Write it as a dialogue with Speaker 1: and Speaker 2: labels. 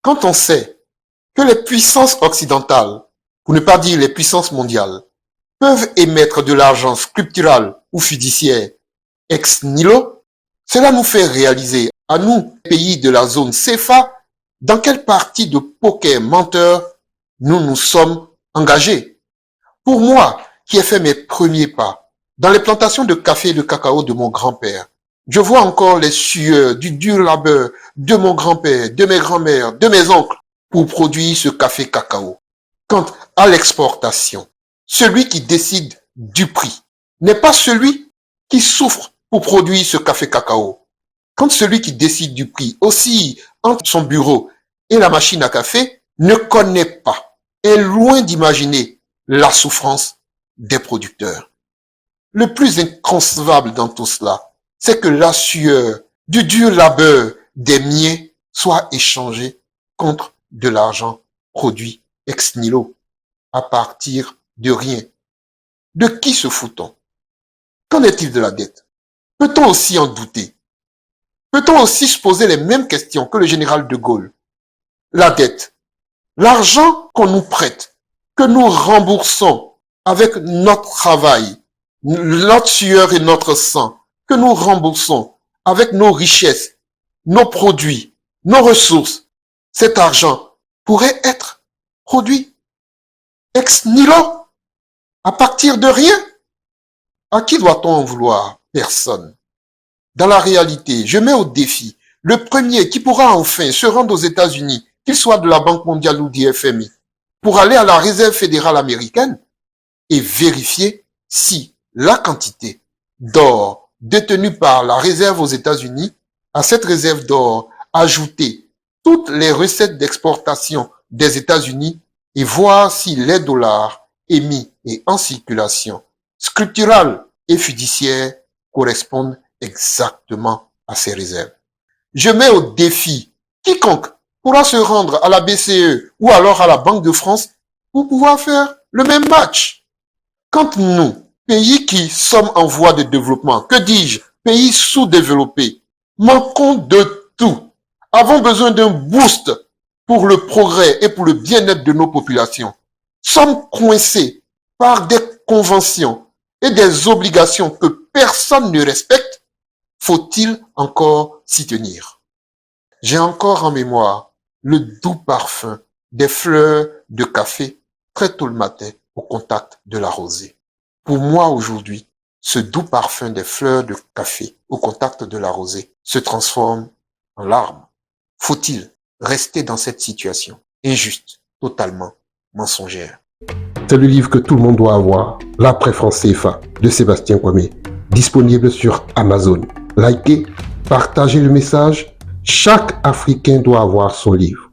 Speaker 1: Quand on sait que les puissances occidentales, pour ne pas dire les puissances mondiales, peuvent émettre de l'argent scriptural ou fiduciaire ex nihilo, cela nous fait réaliser, à nous, pays de la zone CFA, dans quelle partie de poker menteur nous nous sommes engagés. Pour moi, qui ai fait mes premiers pas dans les plantations de café et de cacao de mon grand-père, je vois encore les sueurs du dur labeur de mon grand-père, de mes grands-mères, de mes oncles pour produire ce café cacao. Quant à l'exportation, celui qui décide du prix n'est pas celui qui souffre pour produire ce café cacao. Quand celui qui décide du prix oscille entre son bureau et la machine à café, ne connaît pas, est loin d'imaginer la souffrance des producteurs. Le plus inconcevable dans tout cela, c'est que la sueur du dur labeur des miens soit échangée contre de l'argent produit ex nihilo, à partir de rien. De qui se fout-on? Qu'en est-il de la dette? Peut-on aussi en douter? Peut-on aussi se poser les mêmes questions que le général de Gaulle? La dette, l'argent qu'on nous prête, que nous remboursons avec notre travail, notre sueur et notre sang, que nous remboursons avec nos richesses, nos produits, nos ressources, cet argent pourrait être produit ex nihilo, à partir de rien. À qui doit-on en vouloir? Personne. Dans la réalité, je mets au défi le premier qui pourra enfin se rendre aux États-Unis, qu'il soit de la Banque mondiale ou du FMI, pour aller à la Réserve fédérale américaine et vérifier si la quantité d'or détenue par la Réserve aux États-Unis, à cette réserve d'or, ajouter toutes les recettes d'exportation des États-Unis et voir si les dollars émis et en circulation, scripturales et fiduciaires, correspondent exactement à ces réserves. Je mets au défi quiconque pourra se rendre à la BCE ou alors à la Banque de France pour pouvoir faire le même match. Quand nous, pays qui sommes en voie de développement, que dis-je, pays sous-développés, manquons de tout, avons besoin d'un boost pour le progrès et pour le bien-être de nos populations, sommes coincés par des conventions et des obligations que personne ne respecte, faut-il encore s'y tenir? J'ai encore en mémoire le doux parfum des fleurs de café très tôt le matin au contact de la rosée. Pour moi aujourd'hui, ce doux parfum des fleurs de café au contact de la rosée se transforme en larmes. Faut-il rester dans cette situation injuste, totalement mensongère?
Speaker 2: C'est le livre que tout le monde doit avoir, L'après-France CFA de Sébastien Kwame, disponible sur Amazon. Likez, partagez le message. Chaque Africain doit avoir son livre.